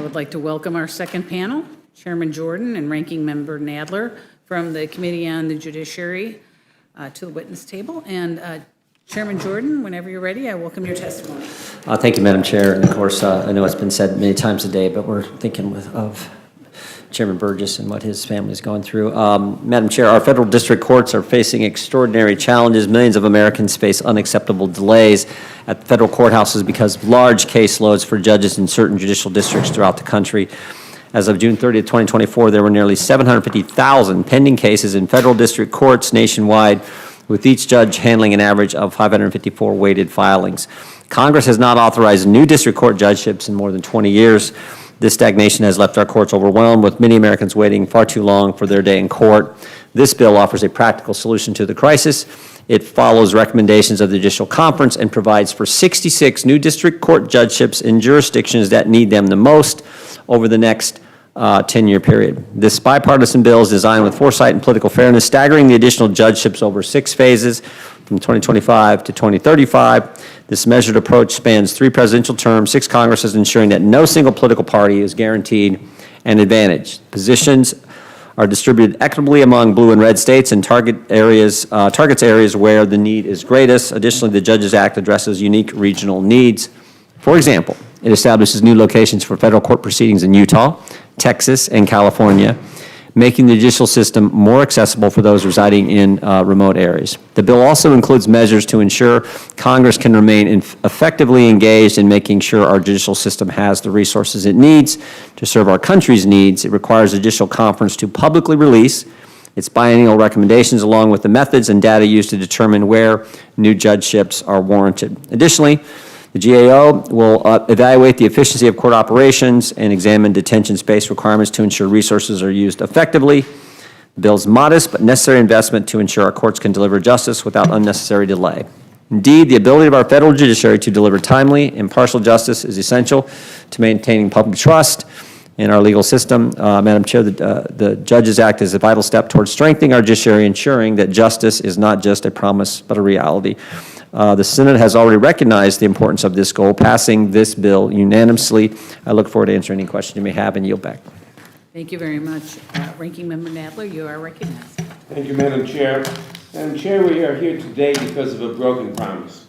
I would like to welcome our second panel, Chairman Jordan and Ranking Member Nadler from the Committee on the Judiciary to the witness table. And Chairman Jordan, whenever you're ready, I welcome your testimony. Thank you, Madam Chair. And of course, I know it's been said many times today, but we're thinking of Chairman Burgess and what his family is going through. Madam Chair, our federal district courts are facing extraordinary challenges. Millions of Americans face unacceptable delays at federal courthouses because of large caseloads for judges in certain judicial districts throughout the country. As of June 30th, 2024, there were nearly 750,000 pending cases in federal district courts nationwide, with each judge handling an average of 554 weighted filings. Congress has not authorized new district court judgeships in more than 20 years. This stagnation has left our courts overwhelmed, with many Americans waiting far too long for their day in court. This bill offers a practical solution to the crisis. It follows recommendations of the Judicial Conference and provides for 66 new district court judgeships in jurisdictions that need them the most over the next 10-year period. This bipartisan bill is designed with foresight and political fairness, staggering the additional judgeships over 6 phases from 2025 to 2035. This measured approach spans 3 presidential terms, 6 Congresses, ensuring that no single political party is guaranteed an advantage. Positions are distributed equitably among blue and red states and targets areas where the need is greatest. Additionally, the Judges Act addresses unique regional needs. For example, it establishes new locations for federal court proceedings in Utah, Texas, and California, making the judicial system more accessible for those residing in remote areas. The bill also includes measures to ensure Congress can remain effectively engaged in making sure our judicial system has the resources it needs to serve our country's needs. It requires the Judicial Conference to publicly release its biennial recommendations along with the methods and data used to determine where new judgeships are warranted. Additionally, the GAO will evaluate the efficiency of court operations and examine detention space requirements to ensure resources are used effectively. The bill's modest but necessary investment to ensure our courts can deliver justice without unnecessary delay. Indeed, the ability of our federal judiciary to deliver timely, impartial justice is essential to maintaining public trust in our legal system. Madam Chair, the Judges Act is a vital step towards strengthening our judiciary, ensuring that justice is not just a promise but a reality. The Senate has already recognized the importance of this goal, passing this bill unanimously. I look forward to answering any questions you may have and yield back. Thank you very much. Ranking Member Nadler, you are recognized. Thank you, Madam Chair. Madam Chair, we are here today because of a broken promise.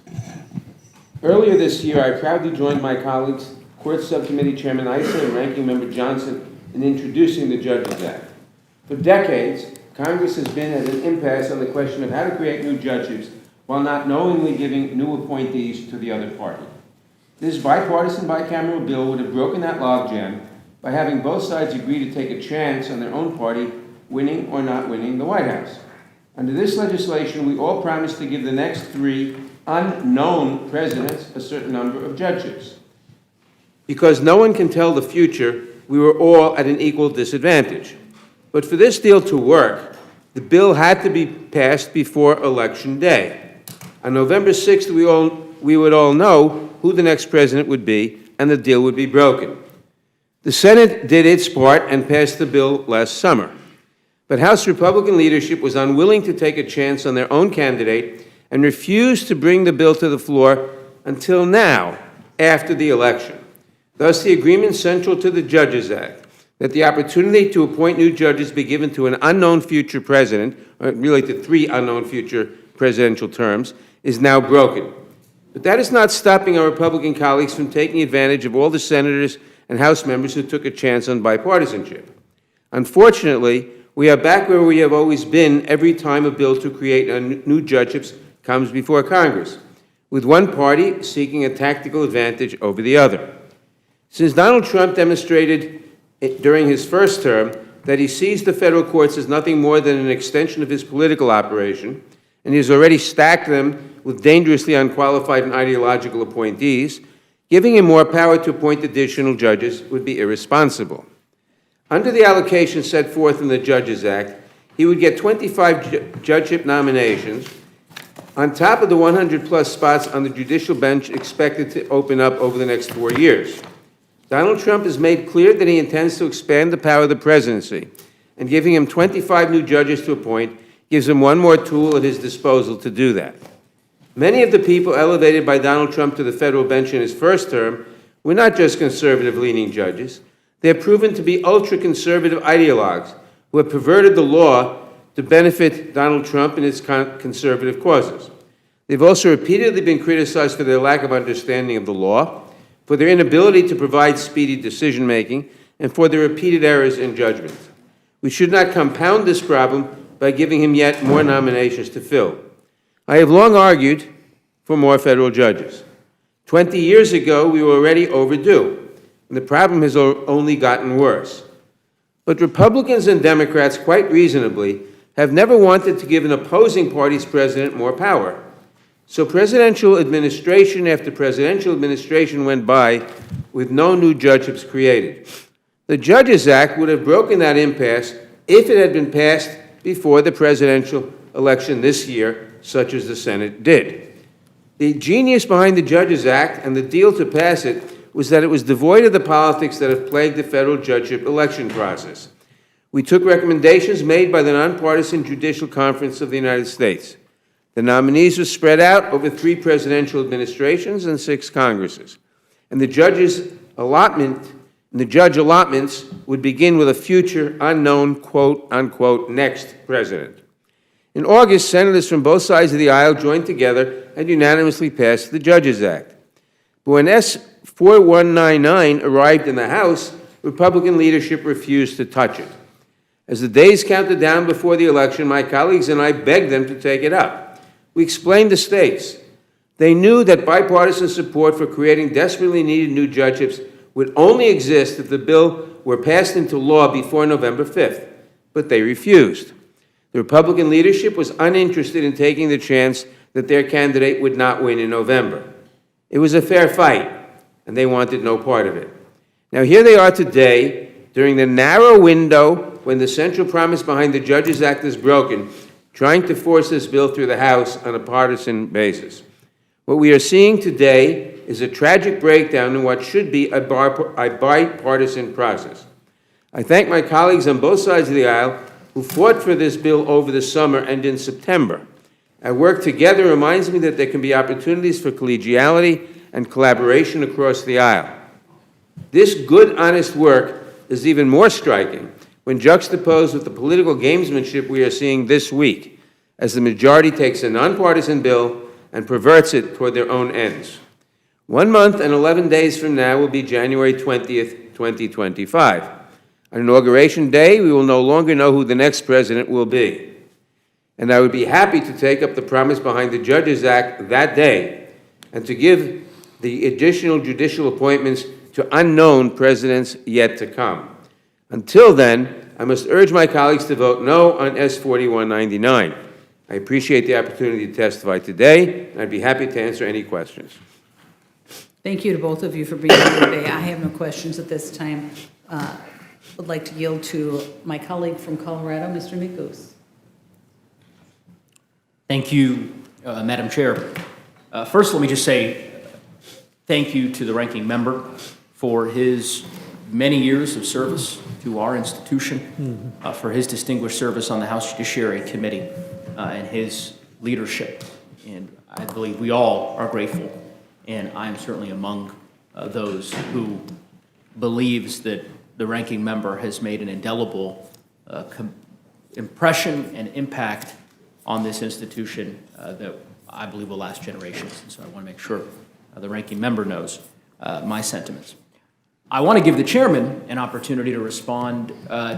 Earlier this year, I proudly joined my colleagues, Court Subcommittee Chairman Issa and Ranking Member Johnson, in introducing the Judges Act. For decades, Congress has been at an impasse on the question of how to create new judgeships while not knowingly giving new appointees to the other party. This bipartisan bicameral bill would have broken that logjam by having both sides agree to take a chance on their own party winning or not winning the White House. Under this legislation, we all promised to give the next 3 unknown presidents a certain number of judgeships. Because no one can tell the future, we were all at an equal disadvantage. But for this deal to work, the bill had to be passed before Election Day. On November 6th, we would all know who the next president would be, and the deal would be broken. The Senate did its part and passed the bill last summer. But House Republican leadership was unwilling to take a chance on their own candidate and refused to bring the bill to the floor until now, after the election. Thus, the agreement central to the Judges Act, that the opportunity to appoint new judges be given to an unknown future president, or really to 3 unknown future presidential terms, is now broken. But that is not stopping our Republican colleagues from taking advantage of all the senators and House members who took a chance on bipartisanship. Unfortunately, we are back where we have always been every time a bill to create new judgeships comes before Congress, with one party seeking a tactical advantage over the other. Since Donald Trump demonstrated during his first term that he sees the federal courts as nothing more than an extension of his political operation, and he has already stacked them with dangerously unqualified and ideological appointees, giving him more power to appoint additional judges would be irresponsible. Under the allocation set forth in the Judges Act, he would get 25 judgeship nominations on top of the 100-plus spots on the judicial bench expected to open up over the next 4 years. Donald Trump has made clear that he intends to expand the power of the presidency, and giving him 25 new judges to appoint gives him one more tool at his disposal to do that. Many of the people elevated by Donald Trump to the federal bench in his first term were not just conservative-leaning judges, They're proven to be ultra-conservative ideologues who have perverted the law to benefit Donald Trump and his conservative causes. They've also repeatedly been criticized for their lack of understanding of the law, for their inability to provide speedy decision-making, and for their repeated errors in judgment. We should not compound this problem by giving him yet more nominations to fill. I have long argued for more federal judges. 20 years ago, we were already overdue, and the problem has only gotten worse. But Republicans and Democrats, quite reasonably, have never wanted to give an opposing party's president more power. So presidential administration after presidential administration went by with no new judgeships created. The Judges Act would have broken that impasse if it had been passed before the presidential election this year, such as the Senate did. The genius behind the Judges Act and the deal to pass it was that it was devoid of the politics that have plagued the federal judgeship election process. We took recommendations made by the Nonpartisan Judicial Conference of the United States. The nominees were spread out over 3 presidential administrations and 6 Congresses. And the judge allotments would begin with a future unknown, quote-unquote, next president. In August, senators from both sides of the aisle joined together and unanimously passed the Judges Act. But when S. 4199 arrived in the House, Republican leadership refused to touch it. As the days counted down before the election, my colleagues and I begged them to take it up. We explained the stakes. They knew that bipartisan support for creating desperately needed new judgeships would only exist if the bill were passed into law before November 5th, but they refused. The Republican leadership was uninterested in taking the chance that their candidate would not win in November. It was a fair fight, and they wanted no part of it. Now, here they are today, during the narrow window when the central promise behind the Judges Act is broken, trying to force this bill through the House on a partisan basis. What we are seeing today is a tragic breakdown in what should be a bipartisan process. I thank my colleagues on both sides of the aisle who fought for this bill over the summer and in September. Our work together reminds me that there can be opportunities for collegiality and collaboration across the aisle. This good, honest work is even more striking when juxtaposed with the political gamesmanship we are seeing this week, as the majority takes a nonpartisan bill and perverts it toward their own ends. 1 month and 11 days from now will be January 20th, 2025. On Inauguration Day, we will no longer know who the next president will be. And I would be happy to take up the promise behind the Judges Act that day and to give the additional judicial appointments to unknown presidents yet to come. Until then, I must urge my colleagues to vote no on S. 4199. I appreciate the opportunity to testify today, and I'd be happy to answer any questions. Thank you to both of you for being here today. I have no questions at this time. Would like to yield to my colleague from Colorado, Mr. Nikos. Thank you, Madam Chair. First, let me just say thank you to the ranking member for his many years of service to our institution, for his distinguished service on the House Judiciary Committee, and his leadership. And I believe we all are grateful, and I am certainly among those who believes that the ranking member has made an indelible impression and impact on this institution that I believe will last generations. And so I want to make sure the ranking member knows my sentiments. I want to give the chairman an opportunity to respond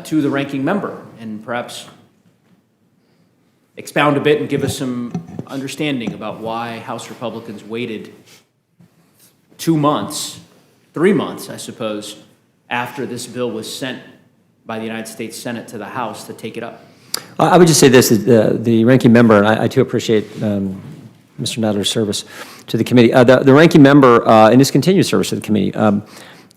to the ranking member and perhaps expound a bit and give us some understanding about why House Republicans waited 2 months, 3 months, I suppose, after this bill was sent by the United States Senate to the House to take it up. I would just say this, the ranking member, and I too appreciate Mr. Nadler's service to the committee. The ranking member in his continued service to the committee,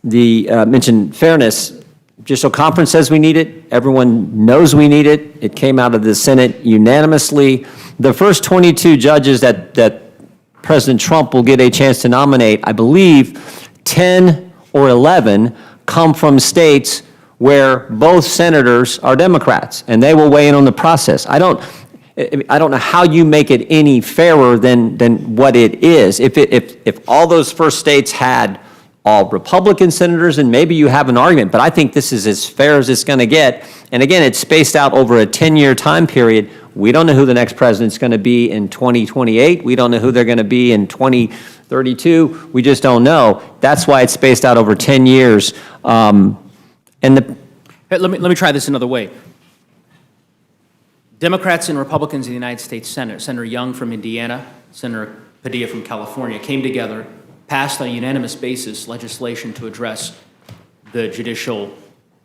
mentioned fairness. Judicial Conference says we need it. Everyone knows we need it. It came out of the Senate unanimously. The first 22 judges that President Trump will get a chance to nominate, I believe 10 or 11 come from states where both senators are Democrats, and they will weigh in on the process. I don't know how you make it any fairer than what it is. If all those first states had all Republican senators, and maybe you have an argument, but I think this is as fair as it's going to get. And again, it's spaced out over a 10-year time period. We don't know who the next president's going to be in 2028. We don't know who they're going to be in 2032. We just don't know. That's why it's spaced out over 10 years. Hey, let me try this another way. Democrats and Republicans in the United States Senate, Senator Young from Indiana, Senator Padilla from California, came together, passed on a unanimous basis legislation to address the judicial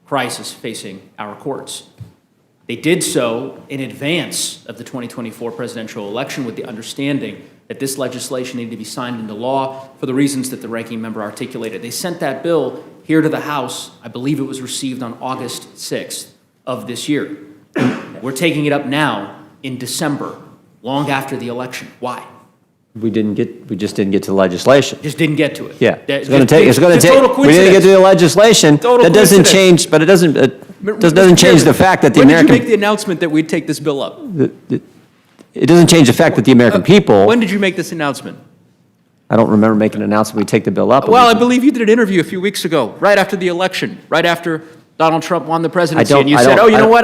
crisis facing our courts. They did so in advance of the 2024 presidential election with the understanding that this legislation needed to be signed into law for the reasons that the ranking member articulated. They sent that bill here to the House. I believe it was received on August 6th of this year. We're taking it up now in December, long after the election. Why? We just didn't get to the legislation. Just didn't get to it. Yeah. It's going to take. We didn't get to the legislation. That doesn't change, but it doesn't change the fact that the American. When did you make the announcement that we'd take this bill up? It doesn't change the fact that the American people. When did you make this announcement? I don't remember making an announcement, we take the bill up. Well, I believe you did an interview a few weeks ago, right after the election, right after Donald Trump won the presidency, and you said, "Oh, you know what?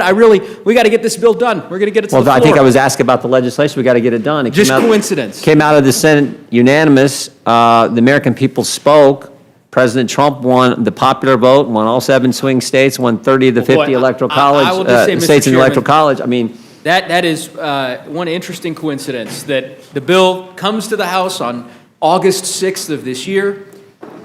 We got to get this bill done. We're going to get it to the floor." Well, I think I was asked about the legislation. We got to get it done. It Just coincidence. Came out of the Senate unanimous. The American people spoke. President Trump won the popular vote, won all 7 swing states, won 30 of the 50 electoral college I will just say, Mr. states in the electoral Chairman, college. I mean, that is one interesting coincidence that the bill comes to the House on August 6th of this year.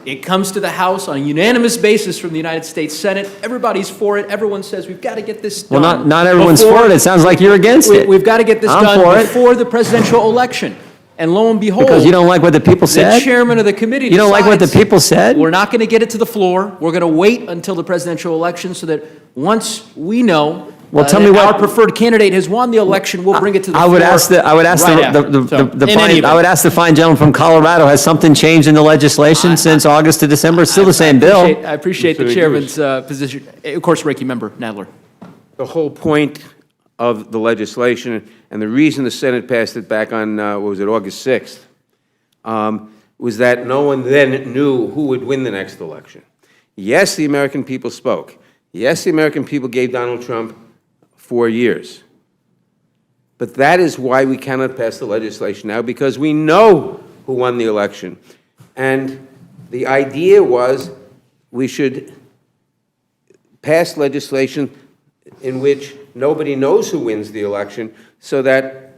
It comes to the House on a unanimous basis from the United States Senate. Everybody's for it. Everyone says we've got to get this done. well, not everyone's for it. It sounds like you're against it. We've got to get this I'm done for it. before the presidential election. And lo and behold, Because you don't like what the people said? the chairman of the committee You don't like what the decides people said? We're not going to get it to the floor. We're going to wait until the presidential election so that once we know Well, tell that me what- our preferred candidate has won the election, we'll bring it to the I floor. would ask the fine gentleman from Colorado, has something changed in the legislation since August to December? It's still the same bill. I appreciate the chairman's position. Of course, ranking member Nadler. The whole point of the legislation and the reason the Senate passed it back on, August 6th, was that no one then knew who would win the next election. Yes, the American people spoke. Yes, the American people gave Donald Trump 4 years. But that is why we cannot pass the legislation now, because we know who won the election. And the idea was we should pass legislation in which nobody knows who wins the election, so that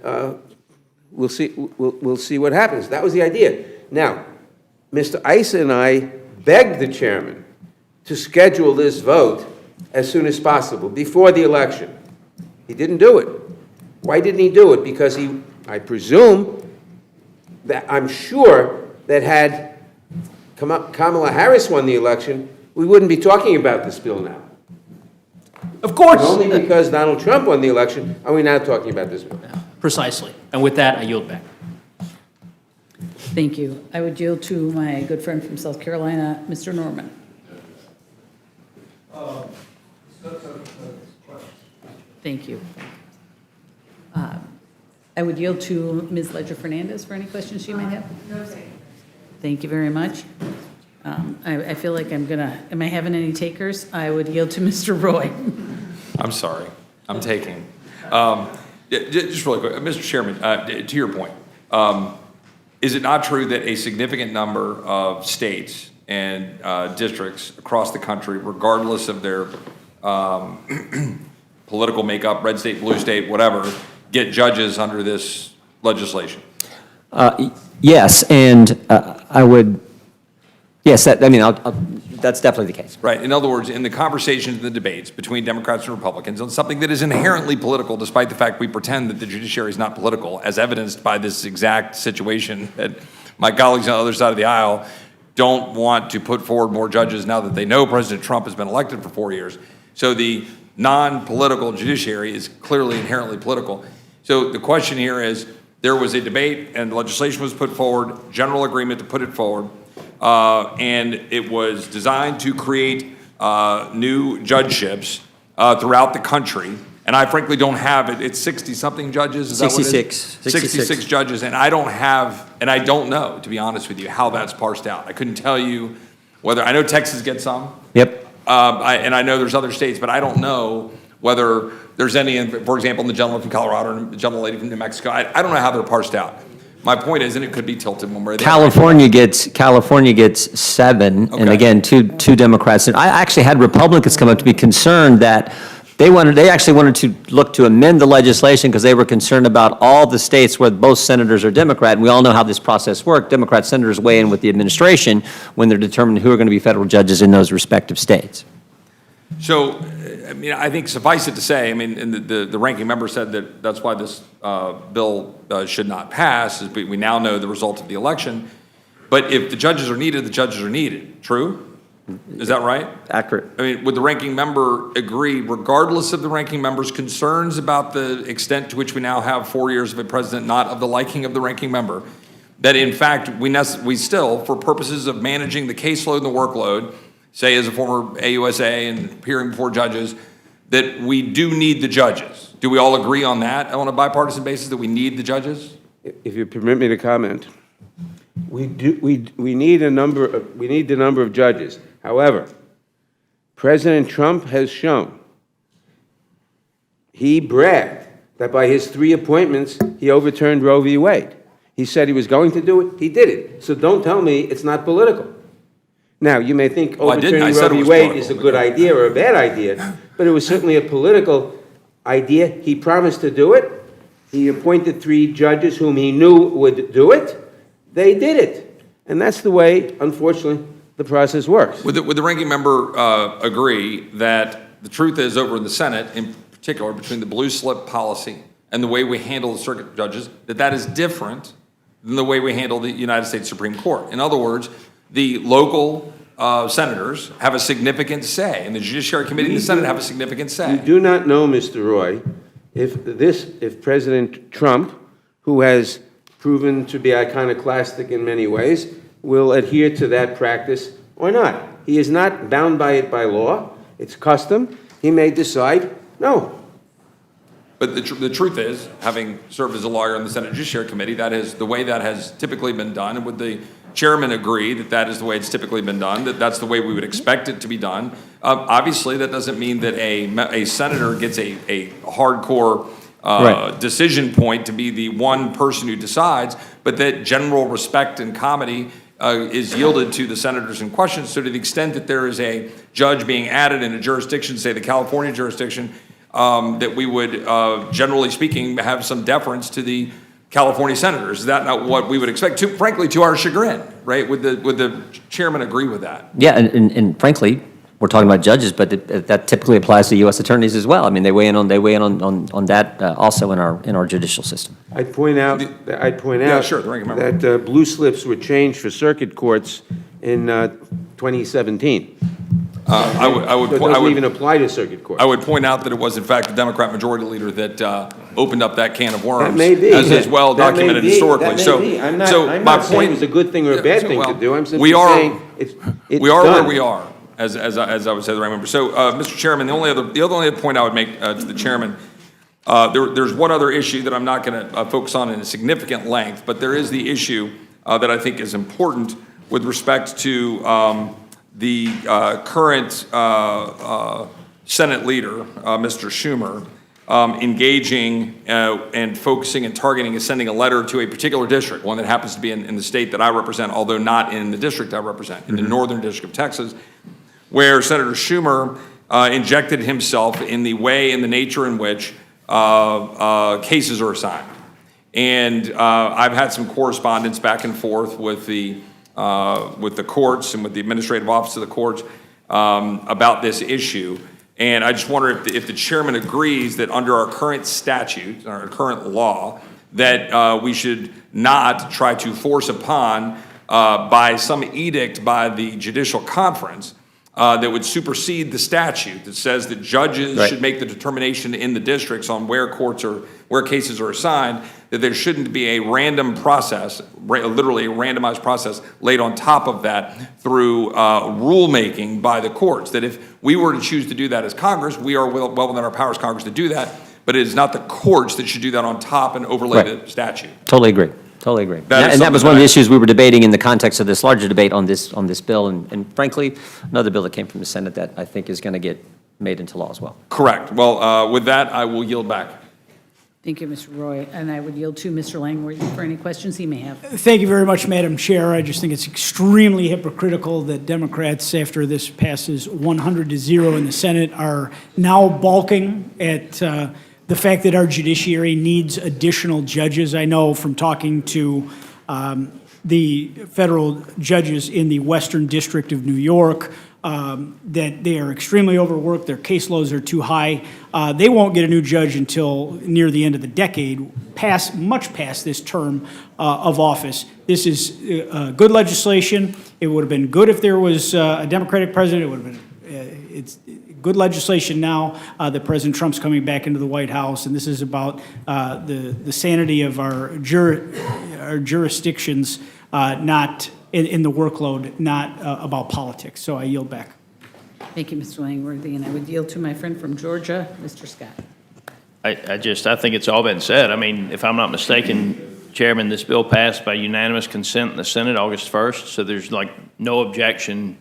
we'll see what happens. That was the idea. Now, Mr. Issa and I begged the chairman to schedule this vote as soon as possible, before the election. He didn't do it. Why didn't he do it? Because I presume, that I'm sure that had Kamala Harris won the election, we wouldn't be talking about this bill now. Of course. Only because Donald Trump won the election are we now talking about this bill. Precisely. And with that, I yield back. Thank you. I would yield to my good friend from South Carolina, Mr. Norman. Thank you. I would yield to Ms. Ledger-Fernandez for any questions she might have. No, sir. Thank you very much. I feel like am I having any takers? I would yield to Mr. Roy. I'm sorry. I'm taking. Just really quick, Mr. Chairman, to your point, is it not true that a significant number of states and districts across the country, regardless of their political makeup, red state, blue state, whatever, get judges under this legislation? Yes, and I would, yes, that's definitely the case. Right. In other words, in the conversations and the debates between Democrats and Republicans on something that is inherently political, despite the fact we pretend that the judiciary is not political, as evidenced by this exact situation that my colleagues on the other side of the aisle don't want to put forward more judges now that they know President Trump has been elected for 4 years. So the non-political judiciary is clearly inherently political. So the question here is, there was a debate and legislation was put forward, general agreement to put it forward, and it was designed to create new judgeships throughout the country. And I frankly don't have it. It's 60-something judges. Is 66. That what it is? 66 judges, and I don't know, to be honest with you, how that's parsed out. I couldn't tell you whether, I know Texas gets some. Yep. And I know there's other states, but I don't know whether there's any, for example, in the gentleman from Colorado and the gentleman from New Mexico. I don't know how they're parsed out. My point is, and it could be tilted one way or the other. California gets 7, and Okay. again, two Democrats. And I actually had Republicans come up to be concerned that they actually wanted to look to amend the legislation because they were concerned about all the states where both senators are Democrat. And we all know how this process works. Democrat senators weigh in with the administration when they're determining who are going to be federal judges in those respective states. So, I mean, I think suffice it to say, I mean, and the ranking member said that that's why this bill should not pass, is we now know the result of the election. But if the judges are needed, the judges are needed. True? Is that right? Accurate. I mean, would the ranking member agree, regardless of the ranking member's concerns about the extent to which we now have 4 years of a president not of the liking of the ranking member, that in fact we still, for purposes of managing the caseload and the workload, say as a former AUSA and appearing before judges, that we do need the judges? Do we all agree on that on a bipartisan basis, that we need the judges? If you permit me to comment, we need the number of judges. However, President Trump has shown, he bragged that by his 3 appointments, he overturned Roe v. Wade. He said he was going to do it, he did it. So don't tell me it's not political. Now, you may think Well, I overturning said it Roe v. was Wade political, is a but good go. idea or a bad idea, but it was certainly a political idea. He promised to do it. He appointed 3 judges whom he knew would do it. They did it. And that's the way, unfortunately, the process works. Would the ranking member agree that the truth is, over in the Senate, in particular, between the blue slip policy and the way we handle the circuit judges, that is different than the way we handle the United States Supreme Court? In other words, the local senators have a significant say, and the Judiciary Committee and the Senate have a significant You say. do not know, Mr. Roy, if President Trump, who has proven to be iconoclastic in many ways, will adhere to that practice or not. He is not bound by it by law. It's custom. He may decide, no. But the truth is, having served as a lawyer on the Senate Judiciary Committee, that is the way that has typically been done. And would the chairman agree that that is the way it's typically been done, that that's the way we would expect it to be done? Obviously, that doesn't mean that a senator gets a hardcore Right. decision point to be the one person who decides, but that general respect and comity is yielded to the senators in question. So to the extent that there is a judge being added in a jurisdiction, say the California jurisdiction, that we would, generally speaking, have some deference to the California senators. Is that not what we would expect? Frankly, to our chagrin, right? Would the chairman agree with that? Yeah, and frankly, we're talking about judges, but that typically applies to U.S. attorneys as well. I mean, they weigh in on that also in our judicial system. I'd point out Yeah, sure, the ranking member. that blue slips were changed for circuit courts in 2017. I would So it doesn't even apply to circuit courts. I would point out that it was, in fact, the Democrat majority leader that opened up that can of worms. That may be. As is well That may documented be. historically. That may So, be. I'm my not saying point it's a good thing or a bad thing to do. I'm simply we are, saying it's we are done. where we are, as I would say, the right member. So, Mr. Chairman, the only other point I would make to the chairman, there's one other issue that I'm not going to focus on in a significant length, but there is the issue that I think is important with respect to the current Senate leader, Mr. Schumer, engaging and focusing and targeting and sending a letter to a particular district, one that happens to be in the state that I represent, although not in the district I represent, in the Northern District of Texas, where Senator Schumer injected himself in the way and the nature in which cases are assigned. And I've had some correspondence back and forth with the courts and with the administrative office of the courts about this issue. And I just wonder if the chairman agrees that under our current statute, our current law, that we should not try to force upon by some edict by the judicial conference that would supersede the statute that says that judges Right. should make the determination in the districts on where cases are assigned, that there shouldn't be a random process, literally a randomized process laid on top of that through rulemaking by the courts. That if we were to choose to do that as Congress, we are well within our powers, Congress, to do that, but it is not the courts that should do that on top and overlay Right. the statute. Totally agree. Totally agree. That is And that was something one of that the issues we were debating in the context of this larger debate on this bill, and frankly, another bill that came from the Senate that I think is going to get made into law as well. Correct. Well, with that, I will yield back. Thank you, Mr. Roy, and I would yield to Mr. Langworthy for any questions he may have. Thank you very much, Madam Chair. I just think it's extremely hypocritical that Democrats, after this passes 100-0 in the Senate, are now balking at the fact that our judiciary needs additional judges. I know from talking to the federal judges in the Western District of New York that they are extremely overworked, their caseloads are too high. They won't get a new judge until near the end of the decade, much past this term of office. This is good legislation. It would have been good if there was a Democratic president. It would have been, it's good legislation now that President Trump's coming back into the White House, and this is about the sanity of our jurisdictions, not in the workload, not about politics. So I yield back. Thank you, Mr. Langworthy, and I would yield to my friend from Georgia, Mr. Scott. I think it's all been said. I mean, if I'm not mistaken, Chairman, this bill passed by unanimous consent in the Senate August 1st, so there's like no objection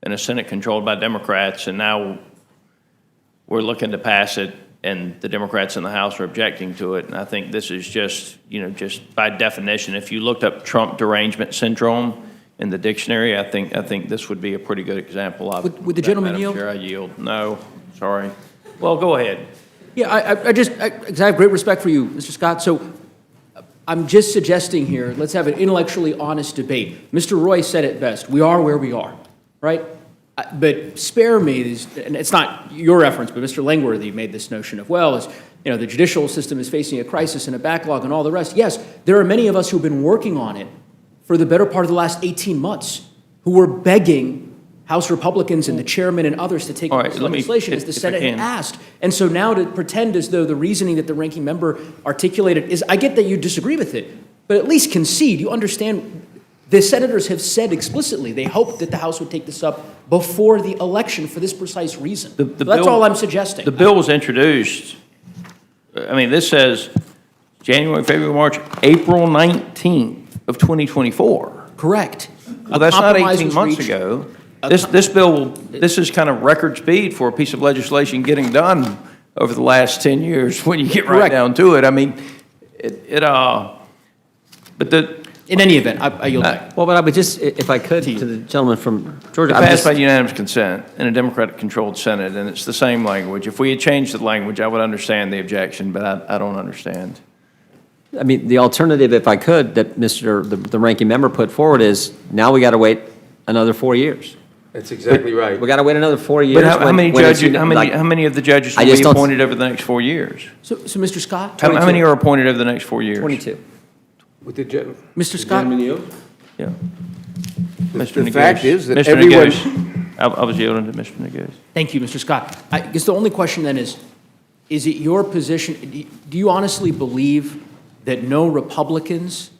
in a Senate controlled by Democrats, and now we're looking to pass it, and the Democrats in the House are objecting to it. And I think this is just, just by definition, if you looked up Trump derangement syndrome in the dictionary, I think this would be a pretty good example of it. Would the gentleman Madam yield? Chair, I yield. No, sorry. Well, go ahead. Yeah, because I have great respect for you, Mr. Scott, so I'm just suggesting here, let's have an intellectually honest debate. Mr. Roy said it best, we are where we are, right? But spare me, and it's not your reference, but Mr. Langworthy made this notion of, well, the judicial system is facing a crisis and a backlog and all the rest. Yes, there are many of us who've been working on it for the better part of the last 18 months who were begging House Republicans and the chairman and others to take All right, this let me- legislation as the if I Senate had can. asked. And so now to pretend as though the reasoning that the ranking member articulated is, I get that you disagree with it, but at least concede. You understand the senators have said explicitly they hoped that the House would take this up before the election for this precise reason. The So that's bill- all I'm suggesting. The bill was introduced, I mean, this says January, February, March, April 19th of 2024. Correct. Well, that's not compromise 18 was months reached. ago. This is kind of record speed for a piece of legislation getting done over the last 10 years when you get right Correct. down to it. I mean, In any event, I yield back. Well, but I would just, if I could, to the gentleman from Georgia. it I would passed just- by unanimous consent in a Democratic-controlled Senate, and it's the same language. If we had changed the language, I would understand the objection, but I don't understand. I mean, the alternative, if I could, that the ranking member put forward is, now we got to wait another 4 years. That's exactly right. We got to wait another 4 years. But how many when it's, judges, like- how many of the judges I will just be don't- appointed over the next 4 years? So Mr. Scott? How many are appointed over the next 4 years? 22. With the Mr. Scott? gentleman yield? Yeah. The Mr. fact Negose. is that Mr. everyone- Negose. I was yielding to Mr. Negose. Thank you, Mr. Scott. I guess the only question then is it your position, do you honestly believe that no Republicans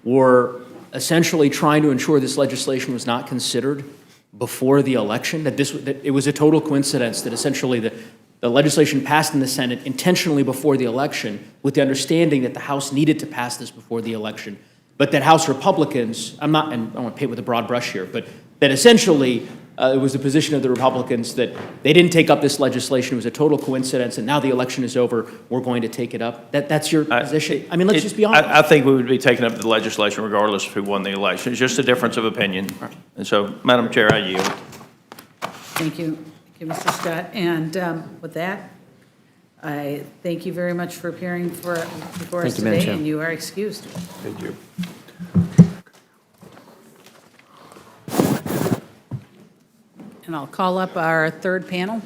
were essentially trying to ensure this legislation was not considered before the election? That it was a total coincidence that essentially the legislation passed in the Senate intentionally before the election with the understanding that the House needed to pass this before the election, but that House Republicans, and I don't want to paint with a broad brush here, but that essentially it was the position of the Republicans that they didn't take up this legislation. It was a total coincidence, and now the election is over, we're going to take it up. That's your position? I mean, let's just be honest. I think we would be taking up the legislation regardless of who won the election. It's just a difference of opinion. And so, Madam Chair, I yield. Thank you. Thank you, Mr. Scott. And with that, I thank you very much for appearing before us Thank you, Madam today, Chair. and you are excused. Thank you. And I'll call up our third panel.